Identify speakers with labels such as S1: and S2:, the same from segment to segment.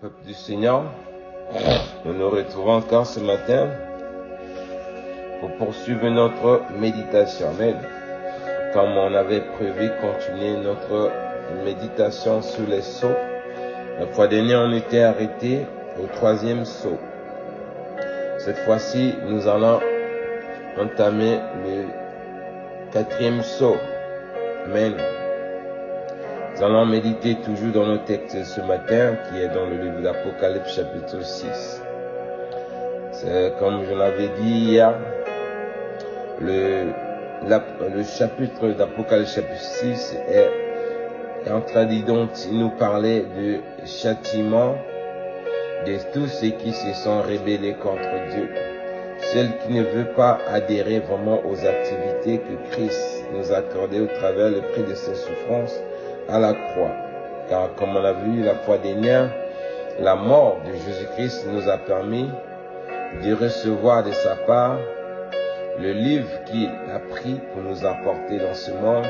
S1: Peuple du Seigneur, nous nous retrouvons encore ce matin pour poursuivre notre méditation. Amen. Comme on avait prévu, continuer notre méditation sur les sceaux. La fois dernière, on était arrêté au 3e sceau. Cette fois-ci, nous allons entamer le 4e sceau. Amen. Nous allons méditer toujours dans nos textes ce matin, qui est dans le livre d'Apocalypse chapitre 6. C'est comme je l'avais dit hier, le chapitre d'Apocalypse chapitre 6 est en train de nous parler du châtiment de tous ceux qui se sont rebellés contre Dieu. Ceux qui ne veulent pas adhérer vraiment aux activités que Christ nous a accordées au travers le prix de ses souffrances à la croix. Car comme on a vu la fois dernière, la mort de Jésus-Christ nous a permis de recevoir de sa part le livre qu'il a pris pour nous apporter dans ce monde,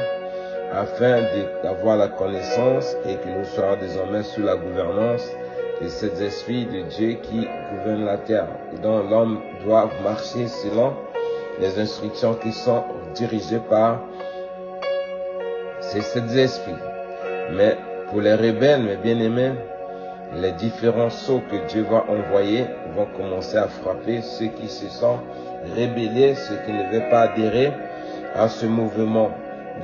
S1: afin d'avoir la connaissance et que nous soyons désormais sous la gouvernance de ces esprits de Dieu qui gouvernent la terre, et dont l'homme doit marcher selon les instructions qui sont dirigées par ces esprits. Mais pour les rebelles, mes bien-aimés, les différents sceaux que Dieu va envoyer vont commencer à frapper ceux qui se sont rebellés, ceux qui ne veulent pas adhérer à ce mouvement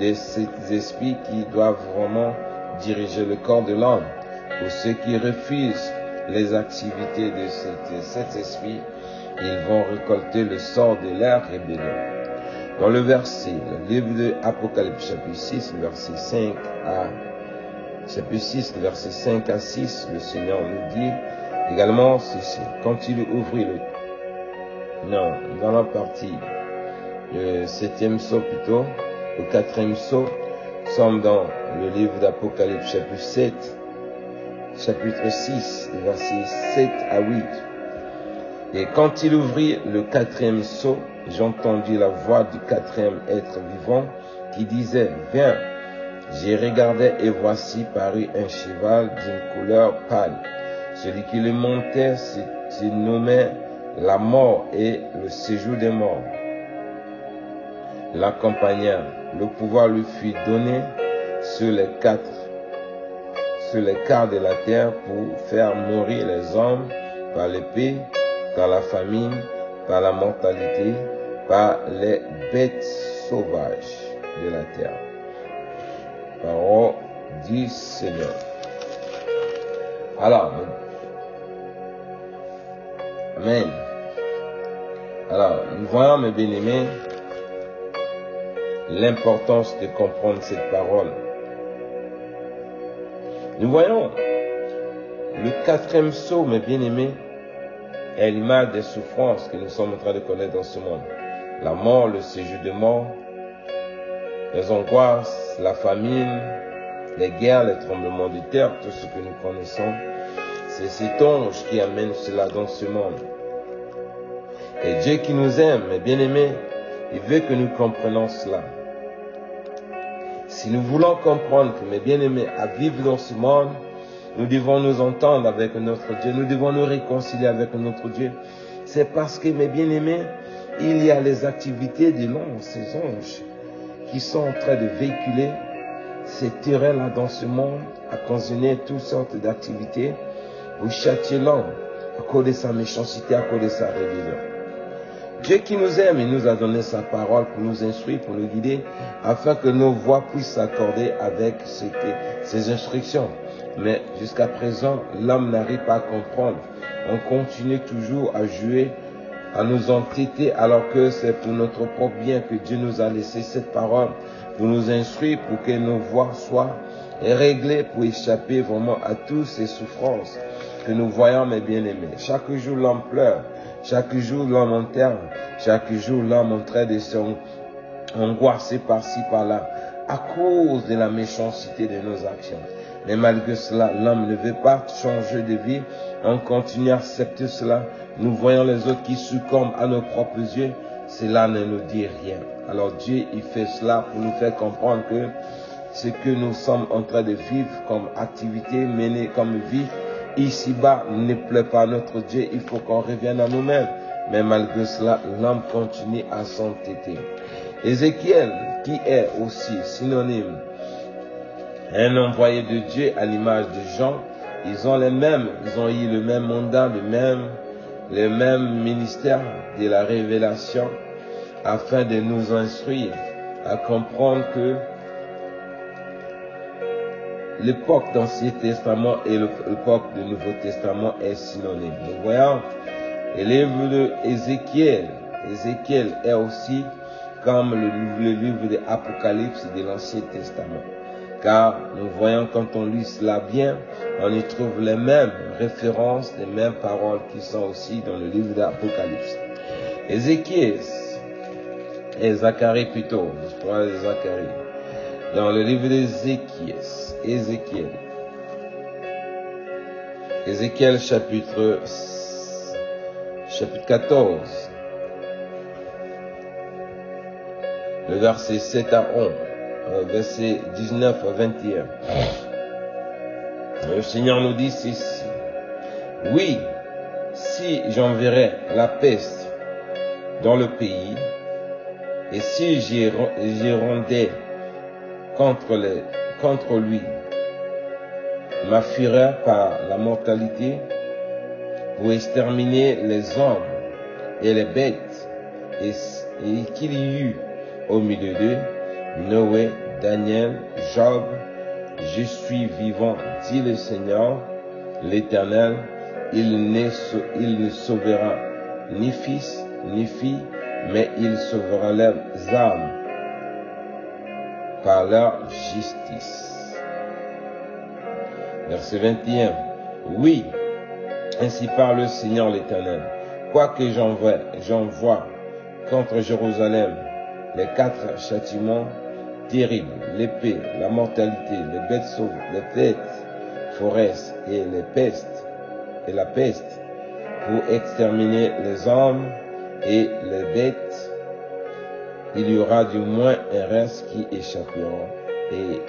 S1: de ces esprits qui doivent vraiment diriger le corps de l'homme. Pour ceux qui refusent les activités de cet esprit, ils vont récolter le sort de leur rébellion. Dans le livre de Apocalypse chapitre 6, verset 5 à 6, le Seigneur nous dit également ceci. Quand il ouvrit dans la partie, le 7e sceau plutôt, au 4e sceau, nous sommes dans le livre d'Apocalypse chapitre 6, versets 7 à 8. Et quand il ouvrit le 4e sceau, j'entendis la voix du 4e être vivant qui disait, viens. J'ai regardé et voici parut un cheval d'une couleur pâle. Celui qui le montait se nommait la mort et le séjour des morts l'accompagna. Le pouvoir lui fut donné sur les quarts de la terre pour faire mourir les hommes par l'épée, par la famine, par la mortalité, par les bêtes sauvages de la terre. Parole du Seigneur. Alors, amen. Alors, nous voyons, mes bien-aimés, l'importance de comprendre cette parole. Nous voyons le 4e sceau, mes bien-aimés, est l'image des souffrances que nous sommes en train de connaître dans ce monde. La mort, le séjour de mort, les angoisses, la famine, les guerres, les tremblements de terre, tout ce que nous connaissons. C'est cet ange qui amène cela dans ce monde. Et Dieu qui nous aime, mes bien-aimés, il veut que nous comprenions cela. Si nous voulons comprendre que, mes bien-aimés, à vivre dans ce monde, nous devons nous entendre avec notre Dieu, nous devons nous réconcilier avec notre Dieu. C'est parce que, mes bien-aimés, il y a les activités de l'ange, ces anges, qui sont en train de véhiculer ces terrains-là dans ce monde, à causer toutes sortes d'activités pour châtier l'homme à cause de sa méchanceté, à cause de sa rébellion. Dieu qui nous aime, il nous a donné sa parole pour nous instruire, pour nous guider, afin que nos voix puissent s'accorder avec ses instructions. Mais jusqu'à présent, l'homme n'arrive pas à comprendre. On continue toujours à jouer, à nous entêter, alors que c'est pour notre propre bien que Dieu nous a laissé cette parole, pour nous instruire, pour que nos voix soient réglées, pour échapper vraiment à toutes ces souffrances que nous voyons, mes bien-aimés. Chaque jour, l'homme pleure. Chaque jour, l'homme enterre. Chaque jour, l'homme est en train de s'angoisser par-ci, par-là, à cause de la méchanceté de nos actions. Mais malgré cela, l'homme ne veut pas changer de vie. On continue à accepter cela. Nous voyons les autres qui succombent à nos propres yeux. Cela ne nous dit rien. Alors Dieu, il fait cela pour nous faire comprendre que ce que nous sommes en train de vivre comme activité, menée comme vie, ici-bas ne plaît pas à notre Dieu, il faut qu'on revienne à nous-mêmes. Mais malgré cela, l'homme continue à s'entêter. Ézéchiel, qui est aussi synonyme, un envoyé de Dieu à l'image de Jean, ils ont eu le même mandat, le même ministère de la révélation, afin de nous instruire à comprendre que l'époque d'Ancien Testament et l'époque du Nouveau Testament est synonyme. Nous voyons le livre d'Ézéchiel. Ézéchiel est aussi comme le livre de l'Apocalypse de l'Ancien Testament. Car nous voyons, quand on lit cela bien, on y trouve les mêmes références, les mêmes paroles qui sont aussi dans le livre de l'Apocalypse. Ézéchiel et Zacharie plutôt, je parle de Zacharie. Dans le livre d'Ézéchiel, Ézéchiel chapitre 14, le verset 7 à 11, verset 19 à 21. Le Seigneur nous dit ceci: oui, si j'enverrai la peste dans le pays, et si j'y rendais contre lui ma fureur par la mortalité, pour exterminer les hommes et les bêtes, et qu'il y eut au milieu d'eux Noé, Daniel, Job, je suis vivant, dit le Seigneur, l'Éternel, il ne sauvera ni fils ni fille, mais il sauvera leurs âmes par leur justice. Verset 21. Oui, ainsi parle le Seigneur l'Éternel. Quoique j'envoie contre Jérusalem les 4 châtiments terribles, l'épée, la mortalité, les bêtes sauves, les bêtes forestes et la peste, pour exterminer les hommes et les bêtes, il y aura du moins un reste qui échappera, et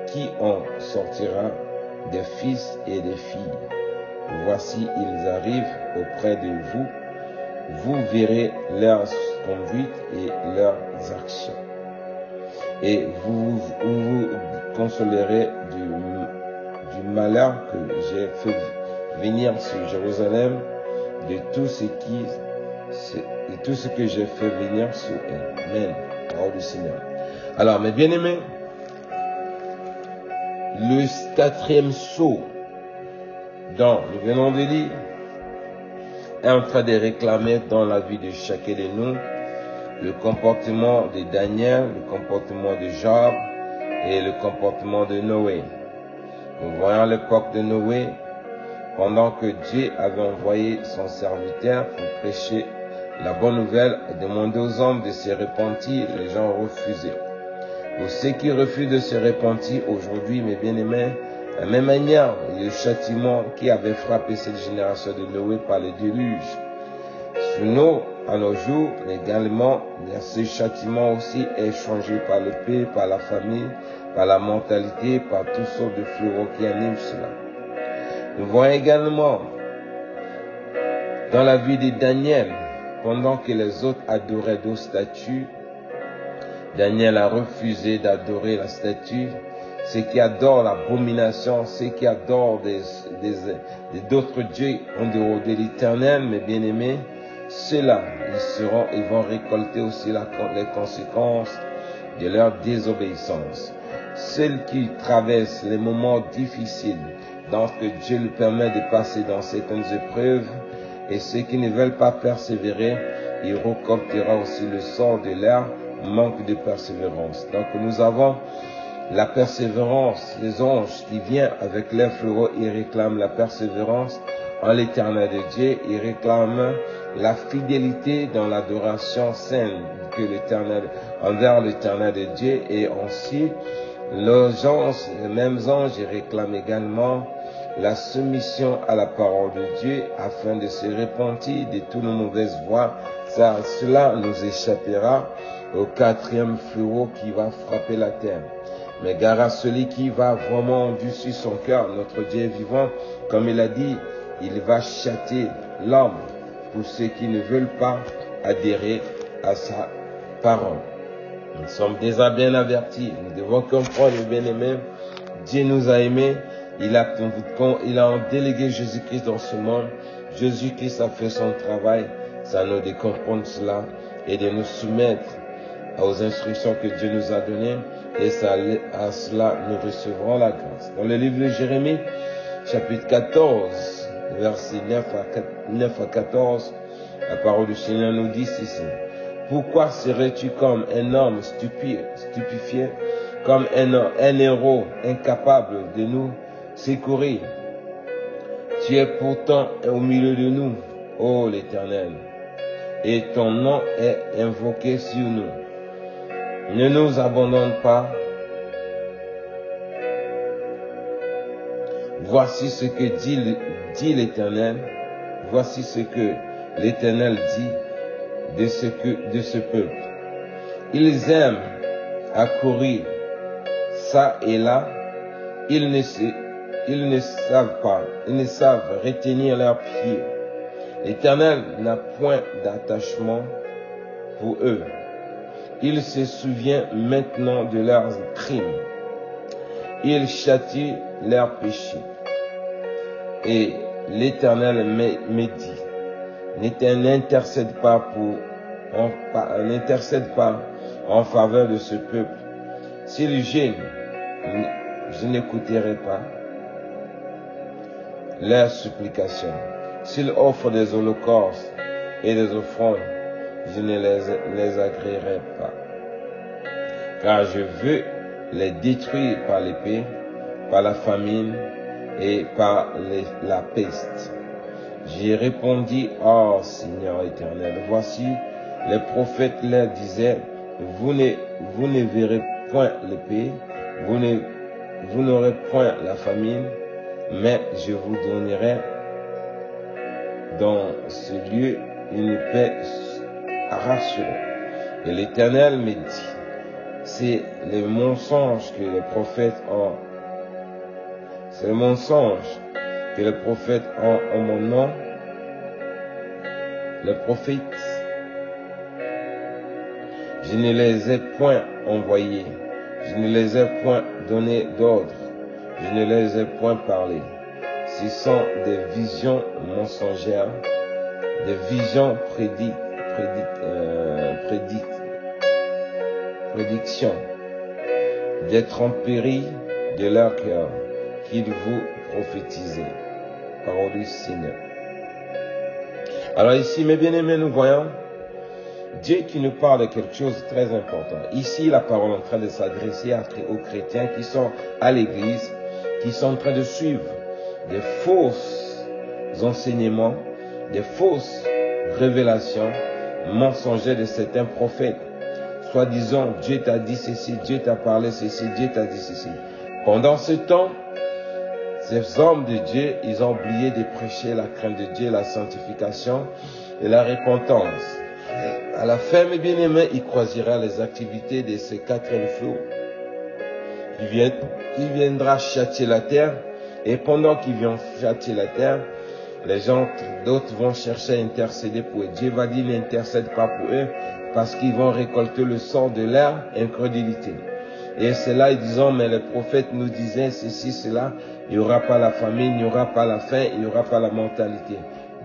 S1: qui en sortira des fils et des filles. Voici, ils arrivent auprès de vous. Vous verrez leurs conduites et leurs actions. Et vous vous consolerez du malheur que j'ai fait venir sur Jérusalem, de tout ce que j'ai fait venir sur elle. Amen. Parole du Seigneur. Alors, mes bien-aimés, le 4e sceau dont nous venons de lire est en train de réclamer dans la vie de chacun de nous le comportement de Daniel, le comportement de Job et le comportement de Noé. Nous voyons l'époque de Noé, pendant que Dieu avait envoyé son serviteur pour prêcher la bonne nouvelle et demander aux hommes de se repentir, les gens refusaient. Pour ceux qui refusent de se repentir aujourd'hui, mes bien-aimés, de la même manière, le châtiment qui avait frappé cette génération de Noé par le déluge, sur nous, à nos jours, également, ce châtiment aussi est changé par le paix, par la famille, par la mentalité, par toutes sortes de fléaux qui animent cela. Nous voyons également dans la vie de Daniel, pendant que les autres adoraient d'autres statues, Daniel a refusé d'adorer la statue. Ceux qui adorent l'abomination, ceux qui adorent d'autres dieux en dehors de l'Éternel, mes bien-aimés, ceux-là, ils vont récolter aussi les conséquences de leur désobéissance. Ceux qui traversent les moments difficiles, donc Dieu lui permet de passer dans certaines épreuves, et ceux qui ne veulent pas persévérer, il récoltera aussi le sort de leur manque de persévérance. Donc nous avons la persévérance, les anges qui viennent avec leurs fléaux, ils réclament la persévérance en l'Éternel de Dieu, ils réclament la fidélité dans l'adoration sainte que envers l'Éternel de Dieu, et ainsi les mêmes anges, ils réclament également la soumission à la parole de Dieu afin de se repentir de toutes nos mauvaises voies. Cela nous échappera au 4e fléau qui va frapper la terre. mais gare à celui qui va vraiment endurcir son cœur. Notre Dieu est vivant. Comme il a dit, il va châtier l'homme pour ceux qui ne veulent pas adhérer à sa parole. Nous sommes déjà bien avertis. Nous devons comprendre, bien aimés, Dieu nous a aimés. Il a délégué Jésus-Christ dans ce monde. Jésus-Christ a fait son travail. C'est à nous de comprendre cela et de nous soumettre aux instructions que Dieu nous a données. Et à cela, nous recevrons la grâce. Dans le livre de Jérémie, chapitre 14, versets 9 à 14, la parole du Seigneur nous dit ceci. Pourquoi serais-tu comme un homme stupéfié, comme un héros incapable de nous secourir? Tu es pourtant au milieu de nous, ô l'Éternel, et ton nom est invoqué sur nous. Ne nous abandonne pas. Voici ce que dit l'Éternel. Voici ce que l'Éternel dit de ce peuple. Ils aiment accourir ça et là. Ils ne savent retenir leurs pieds. L'Éternel n'a point d'attachement pour eux. Il se souvient maintenant de leurs crimes. Il châtie leurs péchés. Et l'Éternel me dit, n'intercède pas en faveur de ce peuple. S'il gêne, je n'écouterai pas leurs supplications. S'ils offrent des holocaustes et des offrandes, je ne les agréerai pas. Car je veux les détruire par l'épée, par la famine et par la peste. J'ai répondu, oh Seigneur éternel, voici, les prophètes leur disaient, vous ne verrez point l'épée, vous n'aurez point la famine, mais je vous donnerai dans ce lieu une paix rassurée. Et l'Éternel me dit, c'est les mensonges que les prophètes ont. C'est le mensonge que les prophètes ont en mon nom. Les prophètes, je ne les ai point envoyés. Je ne les ai point donné d'ordre. Je ne les ai point parlé. Ce sont des visions mensongères, des visions prédictions, des tromperies de leur cœur qu'ils vous prophétisaient. Parole du Seigneur. Alors ici, mes bien-aimés, nous voyons Dieu qui nous parle de quelque chose de très important. Ici, la parole est en train de s'adresser aux chrétiens qui sont à l'église, qui sont en train de suivre des fausses enseignements, des fausses révélations mensongères de certains prophètes. Soit disant, Dieu t'a dit ceci, Dieu t'a parlé ceci, Dieu t'a dit ceci. Pendant ce temps, ces hommes de Dieu, ils ont oublié de prêcher la crainte de Dieu, la sanctification et la repentance. À la fin, mes bien-aimés, il croisera les activités de ces quatre fléaux. Il viendra châtier la terre. Et pendant qu'il vient châtier la terre, les gens, d'autres vont chercher à intercéder pour eux. Dieu va dire, n'intercède pas pour eux, parce qu'ils vont récolter le sort de leur incrédulité. Et c'est là, ils disent, mais les prophètes nous disaient ceci, cela, il n'y aura pas la famine, il n'y aura pas la faim, il n'y aura pas la mortalité.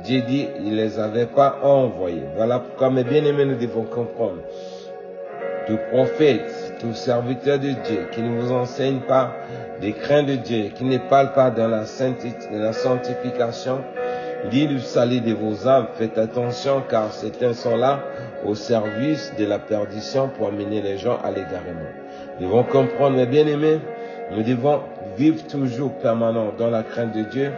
S1: Dieu dit, il ne les avait pas envoyés. Voilà pourquoi, mes bien-aimés, nous devons comprendre. Tout prophète, tout serviteur de Dieu, qui ne vous enseigne pas des craintes de Dieu, qui ne parle pas dans la sanctification, dit le salut de vos âmes, faites attention, car certains sont là au service de la perdition pour amener les gens à l'égarement. Nous devons comprendre, mes bien-aimés, nous devons vivre toujours permanent dans la crainte de Dieu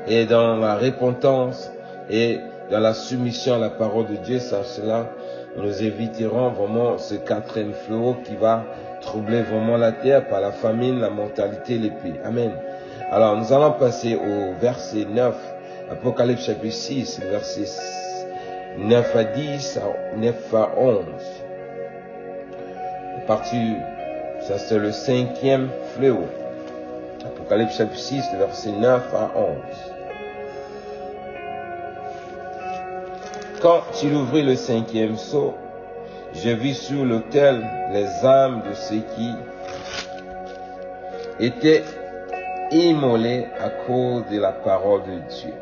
S1: et dans la repentance et dans la soumission à la parole de Dieu. Sans cela, nous éviterons vraiment ce quatrième fléau qui va troubler vraiment la terre par la famine, la mortalité, l'épée. Amen. Alors, nous allons passer au verset 9, Apocalypse chapitre 6, verset 9 à 10, 9 à 11. À partir Ça, c'est le 5e fléau. Apocalypse chapitre 6, versets 9 à 11. Quand il ouvrit le 5e sceau, je vis sur l'autel les âmes de ceux qui étaient immolés à cause de la parole de Dieu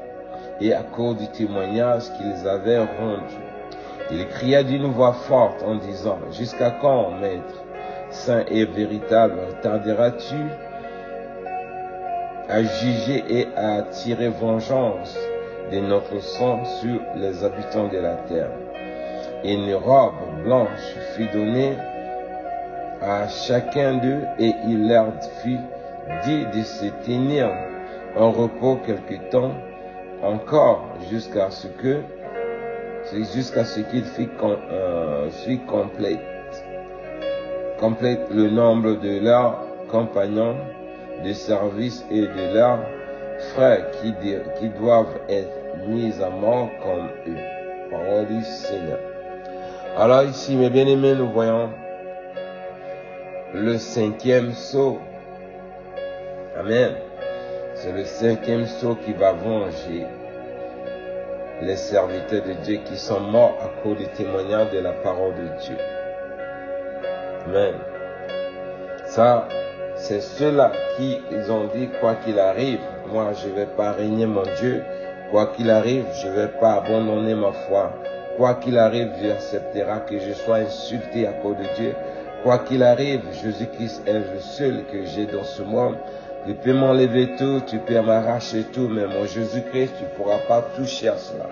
S1: et à cause du témoignage qu'ils avaient rendu. Il cria d'une voix forte en disant, « Jusqu'à quand, Maître, saint et véritable, tarderas-tu à juger et à tirer vengeance de notre sang sur les habitants de la terre? » Et une robe blanche fut donnée à chacun d'eux, et il leur fut dit de se tenir en repos quelque temps encore jusqu'à ce qu'il fût complète le nombre de leurs compagnons de service et de leurs frères qui doivent être mis à mort comme eux. Parole du Seigneur. Alors ici, mes bien-aimés, nous voyons le 5e sceau. Amen. C'est le 5e sceau qui va venger les serviteurs de Dieu qui sont morts à cause du témoignage de la parole de Dieu. Amen. Ça, c'est ceux-là qui ils ont dit, quoi qu'il arrive, moi je ne vais pas régner mon Dieu. Quoi qu'il arrive, je ne vais pas abandonner ma foi. Quoi qu'il arrive, j'accepterai que je sois insulté à cause de Dieu. Quoi qu'il arrive, Jésus-Christ est le seul que j'ai dans ce monde. Tu peux m'enlever tout, tu peux m'arracher tout, mais mon Jésus-Christ, tu ne pourras pas toucher à cela.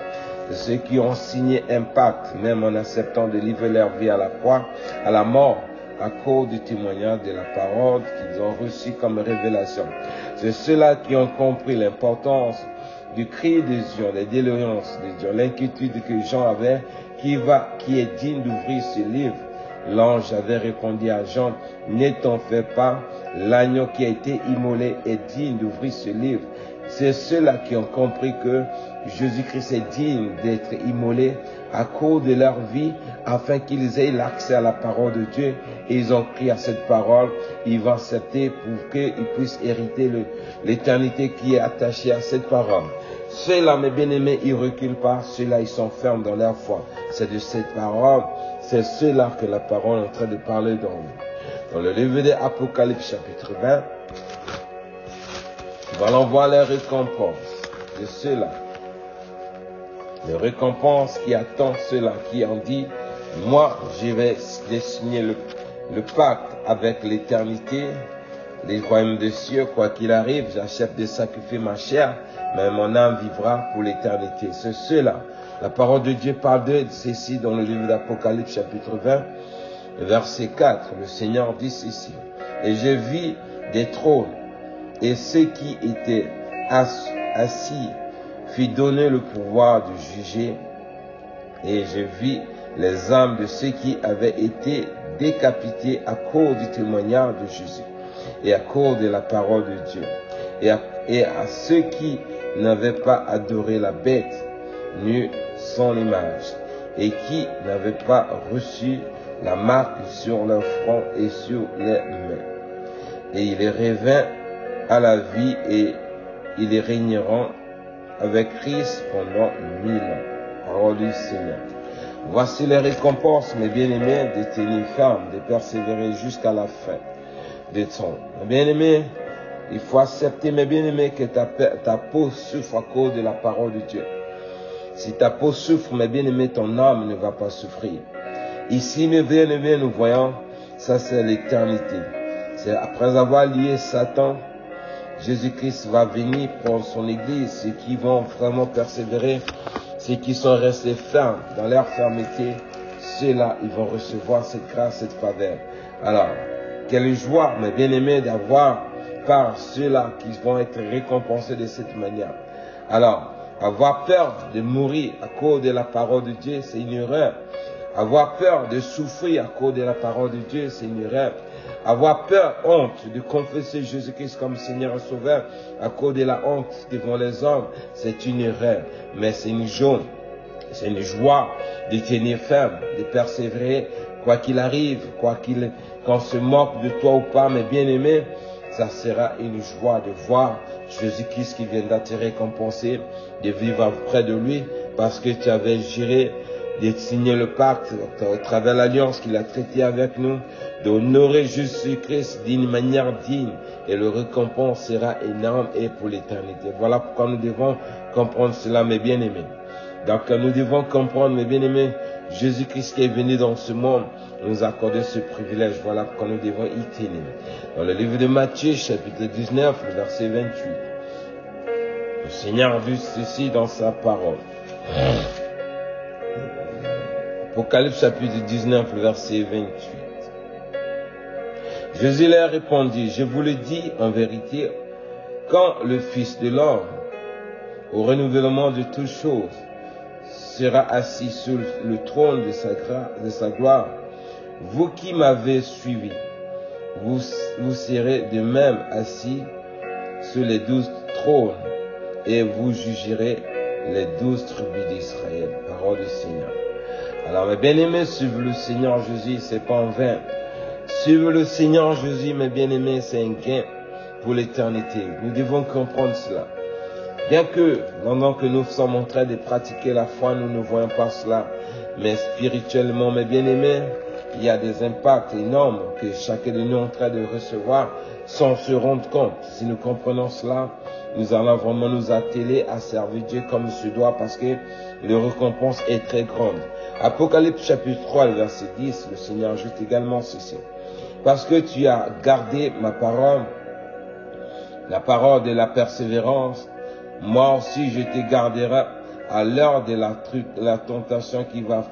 S1: C'est ceux qui ont signé un pacte, même en acceptant de livrer leur vie à la croix, à la mort, à cause du témoignage de la parole qu'ils ont reçu comme révélation. C'est ceux-là qui ont compris l'importance du cri de Dieu, des délirances de Dieu, l'inquiétude que Jean avait, qui est digne d'ouvrir ce livre. L'ange avait répondu à Jean, « Ne t'en fais pas, l'agneau qui a été immolé est digne d'ouvrir ce livre. » C'est ceux-là qui ont compris que Jésus-Christ est digne d'être immolé à cause de leur vie, afin qu'ils aient l'accès à la parole de Dieu. Et ils ont pris à cette parole, ils vont accepter pour qu'ils puissent hériter l'éternité qui est attachée à cette parole. Ceux-là, mes bien-aimés, ils ne reculent pas. Ceux-là, ils sont fermes dans leur foi. C'est de cette parole, c'est ceux-là que la parole est en train de parler dans le livre de Apocalypse chapitre 20. Nous allons voir les récompenses de ceux-là. Les récompenses qui attendent ceux-là qui ont dit, moi, je vais signer le pacte avec l'éternité, les royaumes des cieux, quoi qu'il arrive, j'accepte de sacrifier ma chair, mais mon âme vivra pour l'éternité. C'est ceux-là. La parole de Dieu parle de ceci dans le livre d'Apocalypse chapitre 20, verset 4. Le Seigneur dit ceci. Et je vis des trônes, et ceux qui étaient assis fut donné le pouvoir de juger, et je vis les âmes de ceux qui avaient été décapités à cause du témoignage de Jésus et à cause de la parole de Dieu, et à ceux qui n'avaient pas adoré la bête ni son image, et qui n'avaient pas reçu la marque sur leur front et sur les mains. Et ils revint à la vie, et ils régneront avec Christ pendant 1000 ans. Parole du Seigneur. Voici les récompenses, mes bien-aimés, de tenir ferme, de persévérer jusqu'à la fin des temps. Mes bien-aimés, il faut accepter, mes bien-aimés, que ta peau souffre à cause de la parole de Dieu. Si ta peau souffre, mes bien-aimés, ton âme ne va pas souffrir. Ici, mes bien-aimés, nous voyons, ça c'est l'éternité. C'est après avoir lié Satan, Jésus-Christ va venir pour son église, ceux qui vont vraiment persévérer, ceux qui sont restés fermes dans leur fermeté, ceux-là, ils vont recevoir cette grâce, cette faveur. Alors, quelle joie, mes bien-aimés, d'avoir par ceux-là qui vont être récompensés de cette manière. Alors, avoir peur de mourir à cause de la parole de Dieu, c'est une erreur. Avoir peur de souffrir à cause de la parole de Dieu, c'est une erreur. Avoir peur, honte de confesser Jésus-Christ comme Seigneur et Sauveur à cause de la honte devant les hommes, c'est une erreur. Mais c'est une joie de tenir ferme, de persévérer quoi qu'il arrive, qu'on se moque de toi ou pas, mes bien-aimés, ça sera une joie de voir Jésus-Christ qui viendra te récompenser, de vivre près de lui, parce que tu avais juré de signer le pacte au travers de l'alliance qu'il a traité avec nous, d'honorer Jésus-Christ d'une manière digne, et le récompense sera énorme et pour l'éternité. Voilà pourquoi nous devons comprendre cela, mes bien-aimés. Donc nous devons comprendre, mes bien-aimés, Jésus-Christ qui est venu dans ce monde nous a accordé ce privilège. Voilà pourquoi nous devons y tenir. Dans le livre de Matthieu, chapitre 19, le verset 28, le Seigneur a vu ceci dans sa parole. Apocalypse chapitre 19, le verset 28. Jésus leur répondit, je vous le dis en vérité, quand le Fils de l'homme, au renouvellement de toutes choses, sera assis sur le trône de sa gloire, vous qui m'avez suivi, vous serez de même assis sur les 12 trônes et vous jugerez les 12 tribus d'Israël. Parole du Seigneur. Alors mes bien-aimés, suivre le Seigneur Jésus, c'est pas en vain. Suivre le Seigneur Jésus, mes bien-aimés, c'est un gain pour l'éternité. Nous devons comprendre cela. Bien que, pendant que nous sommes en train de pratiquer la foi, nous ne voyons pas cela. Mais spirituellement, mes bien-aimés, il y a des impacts énormes que chacun de nous est en train de recevoir sans se rendre compte. Si nous comprenons cela, nous allons vraiment nous atteler à servir Dieu comme il se doit parce que la récompense est très grande. Apocalypse chapitre 3, verset 10, le Seigneur ajoute également ceci. Parce que tu as gardé ma parole, la parole de la persévérance, moi aussi je te garderai à l'heure de la tentation qui va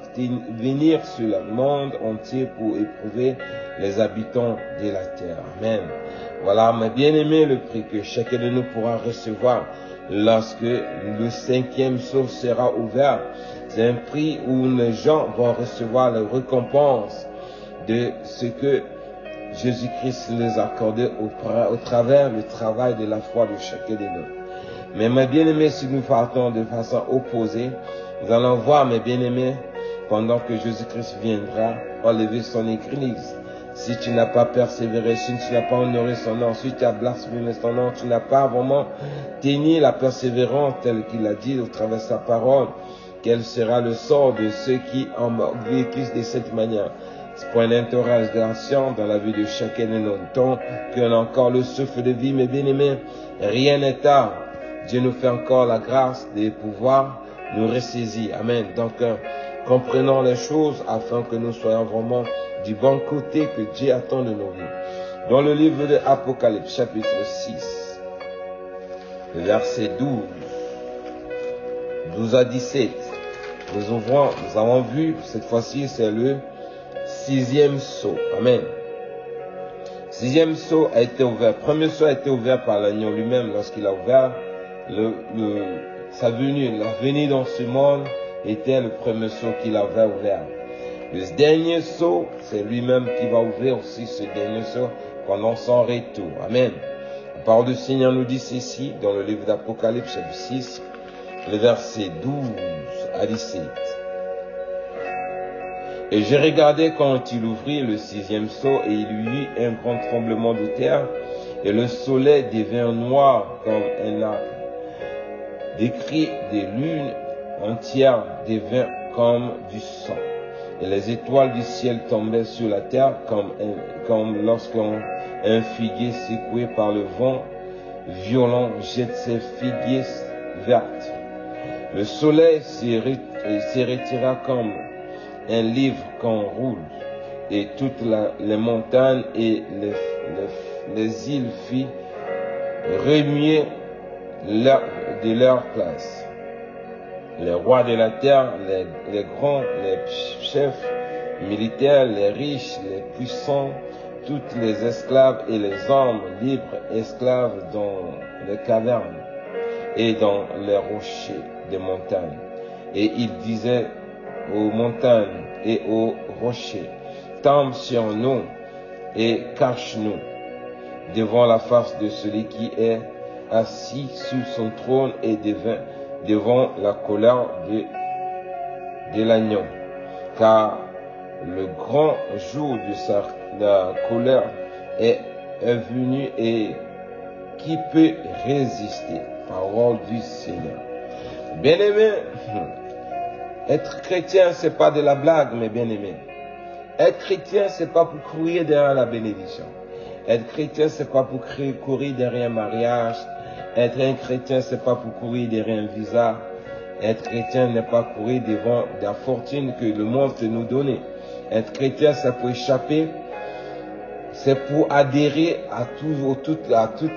S1: venir sur le monde entier pour éprouver les habitants de la terre. Amen. Voilà, mes bien-aimés, le prix que chacun de nous pourra recevoir lorsque le 5e sceau sera ouvert. C'est un prix où les gens vont recevoir la récompense de ce que Jésus-Christ les a accordé au travers du travail de la foi de chacun de nous. Mais mes bien-aimés, si nous partons de façon opposée, nous allons voir, mes bien-aimés, pendant que Jésus-Christ viendra enlever son église. Si tu n'as pas persévéré, si tu n'as pas honoré son nom, si tu as blasphémé son nom, tu n'as pas vraiment tenu la persévérance telle qu'il a dit au travers de sa parole, quel sera le sort de ceux qui ont vécu de cette manière. Point d'interrogation dans la vie de chacun de nous. Tant qu'on a encore le souffle de vie, mes bien-aimés, rien n'est tard. Dieu nous fait encore la grâce de pouvoir nous ressaisir. Amen. Donc, comprenons les choses afin que nous soyons vraiment du bon côté que Dieu attend de nos vies. Dans le livre de Apocalypse, chapitre 6, verset 12 à 17, nous avons vu, cette fois-ci, c'est le 6e sceau. Amen. 6e sceau a été ouvert. Premier sceau a été ouvert par l'agneau lui-même lorsqu'il a ouvert sa venue. La venue dans ce monde était le premier sceau qu'il avait ouvert. Le dernier sceau, c'est lui-même qui va ouvrir aussi ce dernier sceau pendant son retour. Amen. La parole du Seigneur nous dit ceci dans le livre d'Apocalypse, chapitre 6, le verset 12 à 17. Et j'ai regardé quand il ouvrit le 6e sceau, et il y eut un grand tremblement de terre, et le soleil devint noir comme un arc. Des cris de lune entière devint comme du sang. Et les étoiles du ciel tombaient sur la terre comme lorsqu'un figuier secoué par le vent violent jette ses figuiers vertes. Le soleil se retira comme un livre qu'on roule, et toutes les montagnes et les îles firent remuer de leur place. Les rois de la terre, les grands, les chefs militaires, les riches, les puissants, toutes les esclaves et les hommes libres esclaves dans les cavernes et dans les rochers des montagnes. Et il disait aux montagnes et aux rochers, tombe sur nous et cache-nous devant la face de celui qui est assis sur son trône et devant la colère de l'agneau. Car le grand jour de la colère est venu et qui peut résister? Parole du Seigneur. Bien-aimé, être chrétien, c'est pas de la blague, mais bien-aimé. Être chrétien, c'est pas pour courir derrière la bénédiction. Être chrétien, c'est pas pour courir derrière un mariage. Être un chrétien, c'est pas pour courir derrière un visa. Être chrétien n'est pas courir devant la fortune que le monde peut nous donner. Être chrétien, c'est pour échapper. C'est pour adhérer à toutes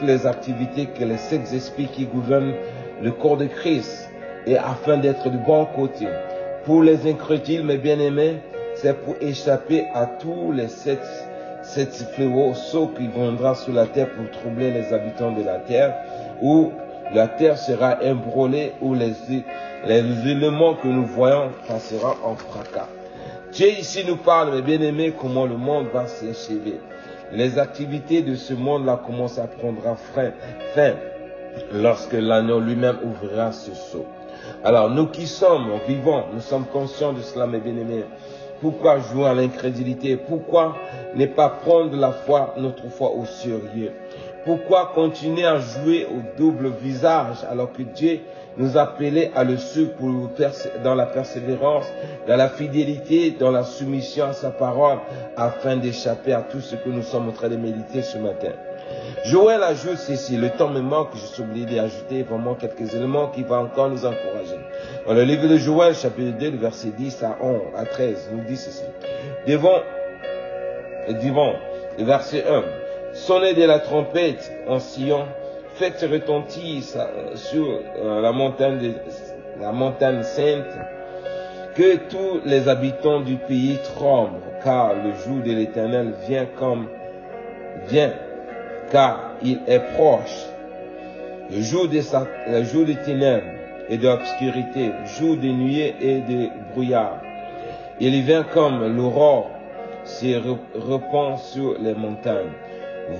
S1: les activités que les sept esprits qui gouvernent le corps de Christ et afin d'être du bon côté. Pour les incrédules, mes bien-aimés, c'est pour échapper à tous les sept fléaux qui viendront sur la terre pour troubler les habitants de la terre, où la terre sera ébranlée, où les éléments que nous voyons passeront en fracas. Dieu ici nous parle, mes bien-aimés, comment le monde va s'achever. Les activités de ce monde-là commencent à prendre fin lorsque l'agneau lui-même ouvrira ce sceau. Alors, nous qui sommes vivants, nous sommes conscients de cela, mes bien-aimés. Pourquoi jouer à l'incrédulité? Pourquoi ne pas prendre notre foi au sérieux? Pourquoi continuer à jouer au double visage alors que Dieu nous appelait à le suivre dans la persévérance, dans la fidélité, dans la soumission à sa parole, afin d'échapper à tout ce que nous sommes en train de méditer ce matin? Joël ajoute ceci, le temps me manque, je suis obligé d'ajouter vraiment quelques éléments qui vont encore nous encourager. Dans le livre de Joël, chapitre 2, verset 10 à 13, nous dit ceci. Devant, le verset 1, sonnez de la trompette en Sion, faites retentir sur la montagne sainte, que tous les habitants du pays tremblent, car le jour de l'Éternel vient, car il est proche. Le jour des ténèbres et de l'obscurité, jour de nuée et de brouillard. Il vient comme l'aurore se répand sur les montagnes.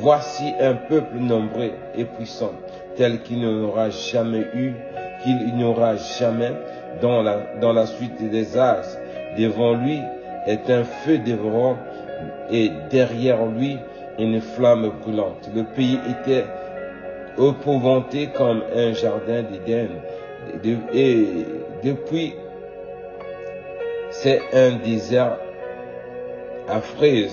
S1: Voici un peuple nombreux et puissant, tel qu'il n'aura jamais eu, qu'il n'aura jamais dans la suite des âges. Devant lui est un feu dévorant et derrière lui une flamme brûlante. Le pays était épouvanté comme un jardin d'Éden. Et depuis, c'est un désert affreux.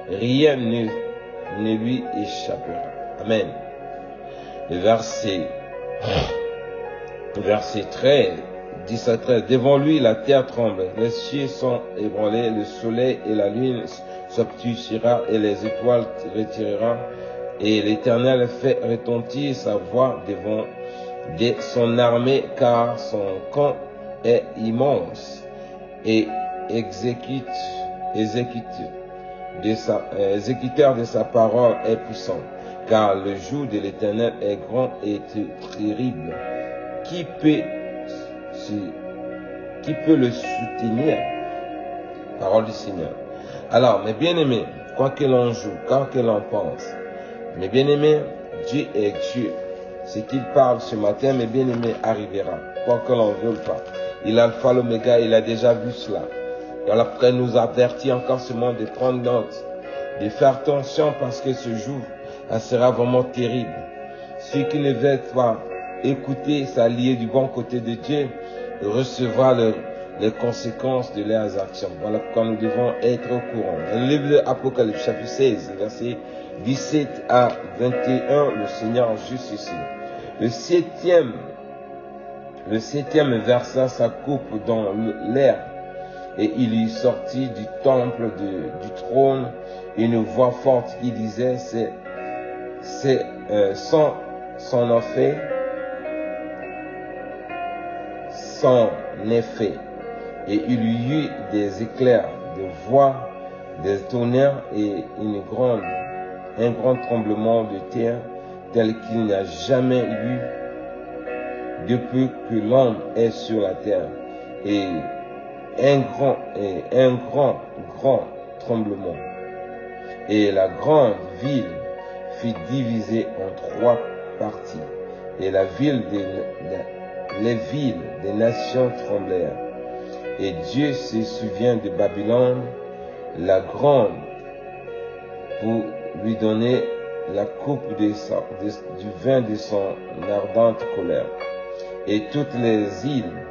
S1: Rien ne lui échappera. Amen. Le verset 13, 10 à 13. Devant lui, la terre tremble, les cieux sont ébranlés, le soleil et la lune s'obscurcira et les étoiles retireront. Et l'Éternel fait retentir sa voix devant son armée, car son camp est immense et exécuteur de sa parole est puissant, car le jour de l'Éternel est grand et terrible. Qui peut le soutenir? Parole du Seigneur. Alors, mes bien-aimés, quoi que l'on joue, quoi que l'on pense, mes bien-aimés, Dieu est Dieu. Ce qu'il parle ce matin, mes bien-aimés, arrivera, quoi que l'on ne veuille pas. Il a l'alpha, l'oméga, il a déjà vu cela. Et après, nous avertit encore ce monde de prendre note, de faire attention parce que ce jour, ça sera vraiment terrible. Ceux qui ne veulent pas écouter, s'allier du bon côté de Dieu, recevoir les conséquences de leurs actions. Voilà pourquoi nous devons être au courant. Dans le livre de l'Apocalypse, chapitre 16, verset 17 à 21, le Seigneur juste ici. Le septième versa sa coupe dans l'air, et il y sortit du temple du trône une voix forte qui disait, son effet. Et il y eut des éclairs, des voix, des tonnerres et un grand tremblement de terre tel qu'il n'y a jamais eu depuis que l'homme est sur la terre. Et un grand tremblement. Et la grande ville fut divisée en 3 parties. Et les villes des nations tremblèrent. Et Dieu se souvient de Babylone la grande, pour lui donner la coupe du vin de son ardente colère. Et toutes les îles